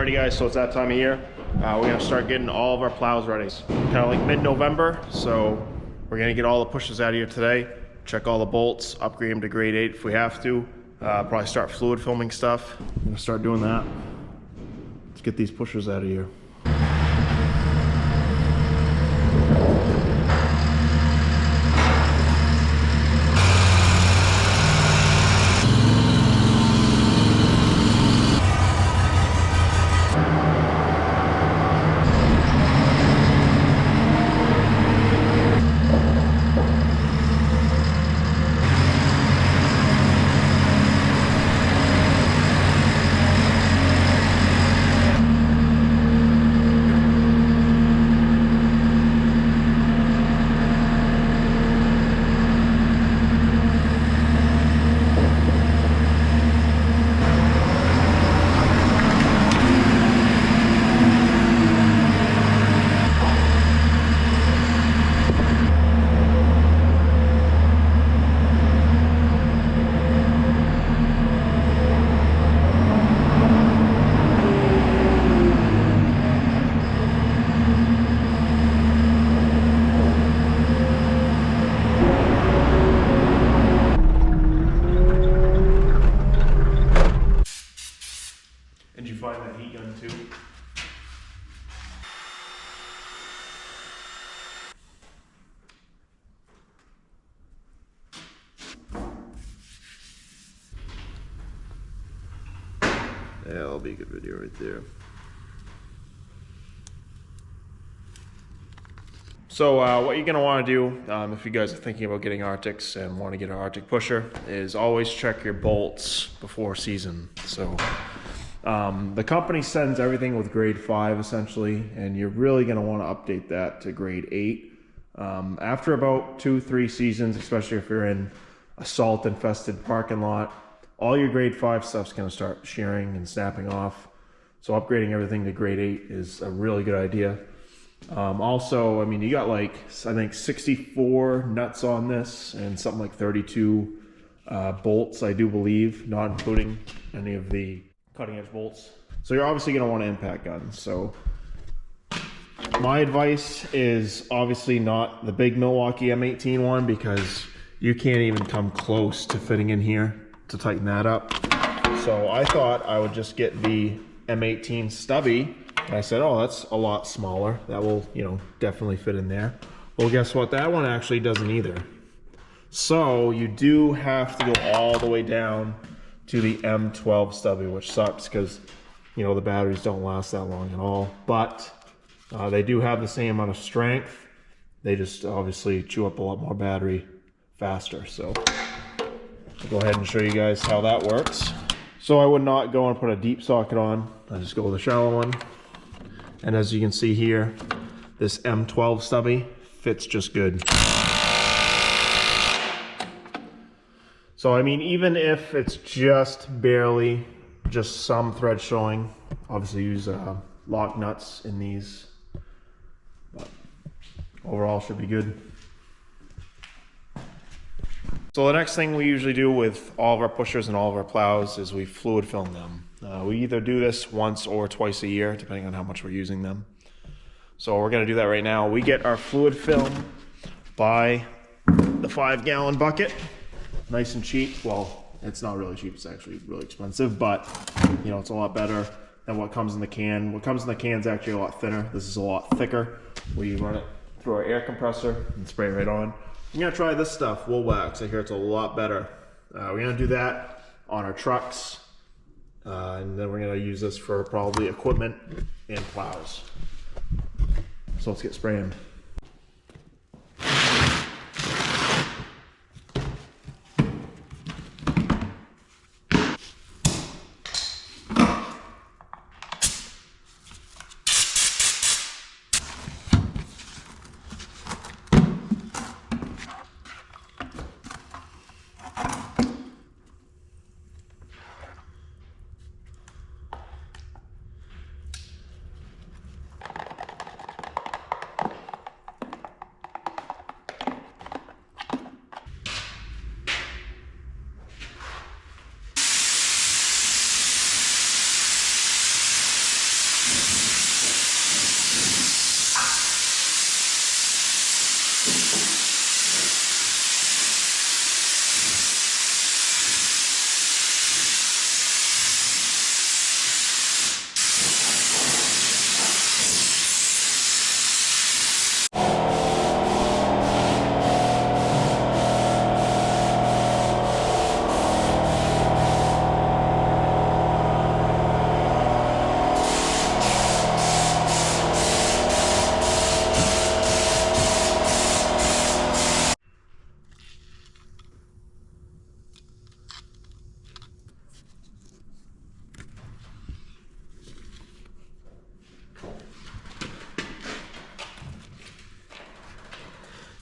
Alrighty guys, so it's that time of year. We're gonna start getting all of our plows ready. Kind of like mid-November, so we're gonna get all the pushers out of here today, check all the bolts, upgrade them to grade 8 if we have to. Probably start fluid filming stuff. I'm gonna start doing that. Let's get these pushers out of here. Did you find that heat gun too? Yeah, that'll be a good video right there. So what you're gonna wanna do, if you guys are thinking about getting Arctics and wanna get an Arctic pusher, is always check your bolts before season. So the company sends everything with grade 5 essentially, and you're really going to want to update that to grade 8. After about 2-3 seasons, especially if you're in a salt infested parking lot, all your grade 5 stuff's going to start shearing and snapping off. So upgrading everything to grade 8 is a really good idea. Also, I mean, you got like, I think 64 nuts on this and something like 32 bolts, I do believe, not including any of the cutting edge bolts. So you're obviously going to want an impact gun. So my advice is obviously not the big Milwaukee M18 one, because you can't even come close to fitting in here to tighten that up. So I thought I would just get the M18 stubby, and I said, oh, that's a lot smaller. That will, you know, definitely fit in there. Well, guess what? That one actually doesn't either. So you do have to go all the way down to the M12 stubby, which sucks because, you know, the batteries don't last that long at all. But they do have the same amount of strength. They just obviously chew up a lot more battery faster. So I'll go ahead and show you guys how that works. So I would not go and put a deep socket on. I just go with a shallow one. And as you can see here, this M12 stubby fits just good. So I mean, even if it's just barely, just some thread showing, obviously use lock nuts in these, but overall should be good. So the next thing we usually do with all of our pushers and all of our plows is we fluid film them. We either do this once or twice a year, depending on how much we're using them. So we're gonna do that right now. We get our fluid film by the 5-gallon bucket. Nice and cheap. Well, it's not really cheap, it's actually really expensive, but you know, it's a lot better than what comes in the can. What comes in the can is actually a lot thinner. This is a lot thicker. We run it through our air compressor and spray it right on. I'm gonna try this stuff, wool wax. I hear it's a lot better. We're gonna do that on our trucks, and then we're gonna use this for probably equipment and plows. So let's get spraying.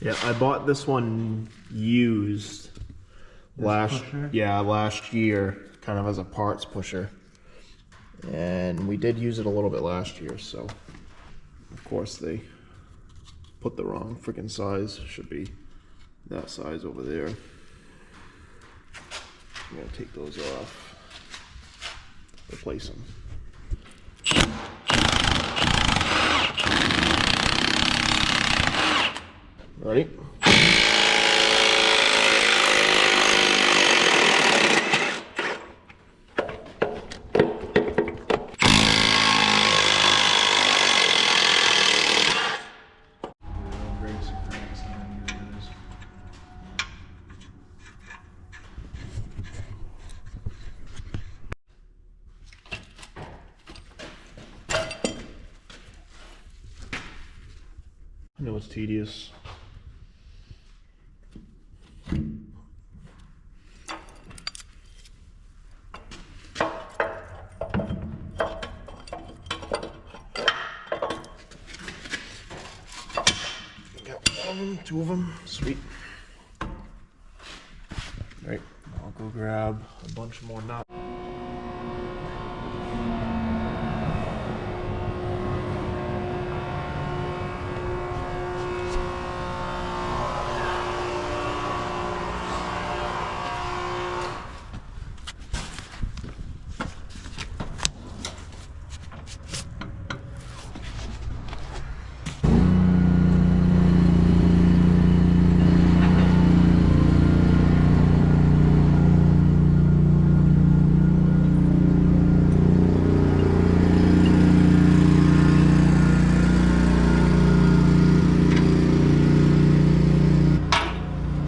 Yeah, I bought this one used last year, kind of as a parts pusher. And we did use it a little bit last year, so of course they put the wrong freaking size. Should be that size over there. I'm gonna take those off, replace them. Ready? I know it's tedious. Got one of them, two of them, sweet. All right, I'll go grab a bunch more nuts.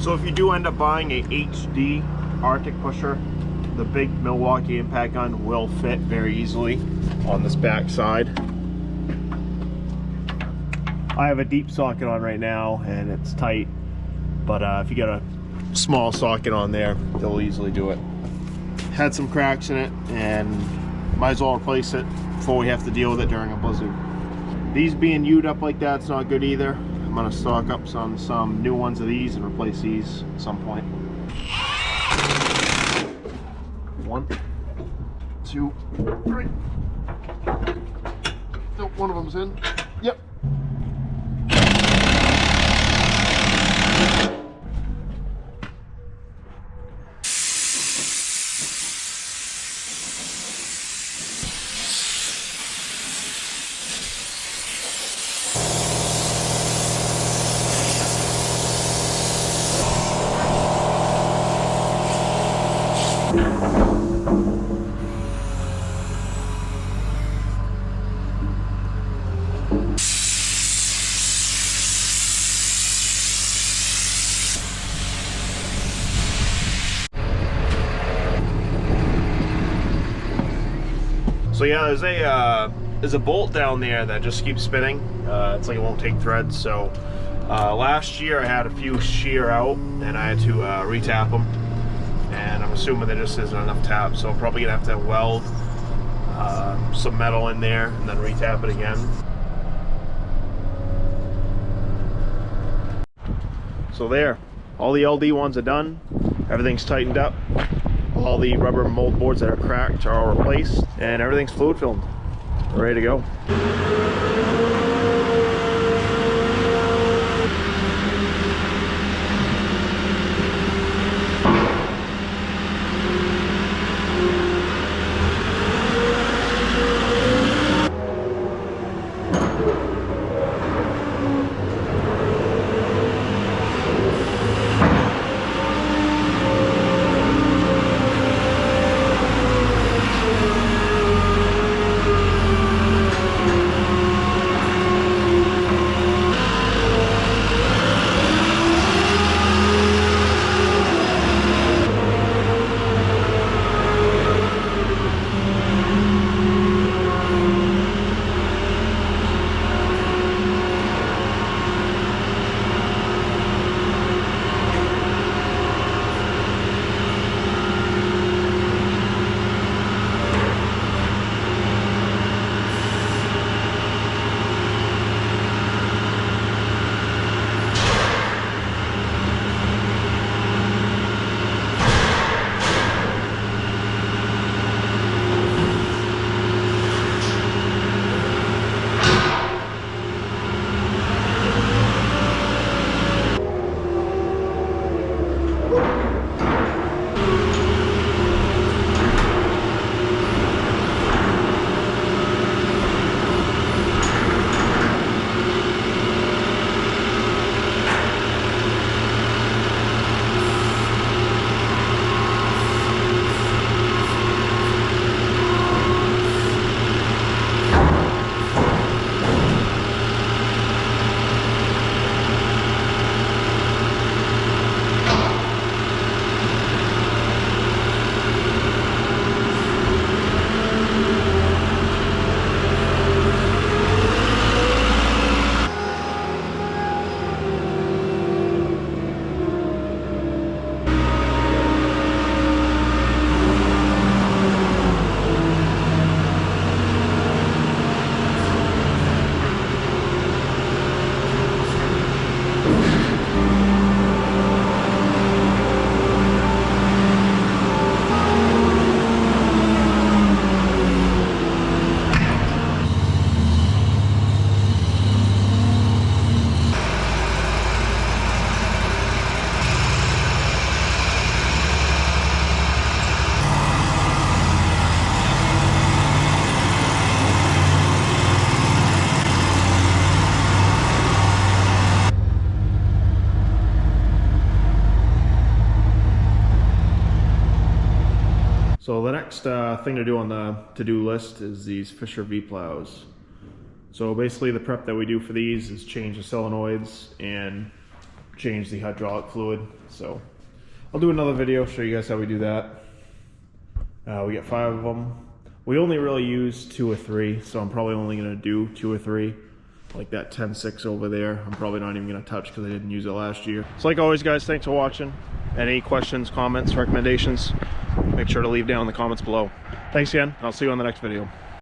So if you do end up buying a HD Arctic pusher, the big Milwaukee impact gun will fit very easily on this back side. I have a deep socket on right now and it's tight, but if you get a small socket on there, they'll easily do it. Had some cracks in it and might as well replace it before we have to deal with it during a blizzard. These being U'd up like that's not good either. I'm gonna stock up some new ones of these and replace these at some point. 1, 2, 3. Nope, one of them's in. Yep. So yeah, there's a bolt down there that just keeps spinning. It's like it won't take threads. So last year I had a few shear out and I had to retap them. And I'm assuming there just isn't enough tap, so I'm probably gonna have to weld some metal in there and then retap it again. So there, all the LD ones are done. Everything's tightened up. All the rubber mold boards that are cracked are all replaced, and everything's fluid filled. We're ready to go. next thing to do on the to-do list is these Fisher V-plows. So basically the prep that we do for these is change the solenoids and change the hydraulic fluid. So I'll do another video, show you guys how we do that. We got 5 of them. We only really use 2 or 3, so I'm probably only going to do 2 or 3. Like that 10.6 over there, I'm probably not even going to touch because I didn't use it last year. So like always guys, thanks for watching. Any questions, comments, recommendations, make sure to leave down in the comments below. Thanks again, I'll see you on the next video.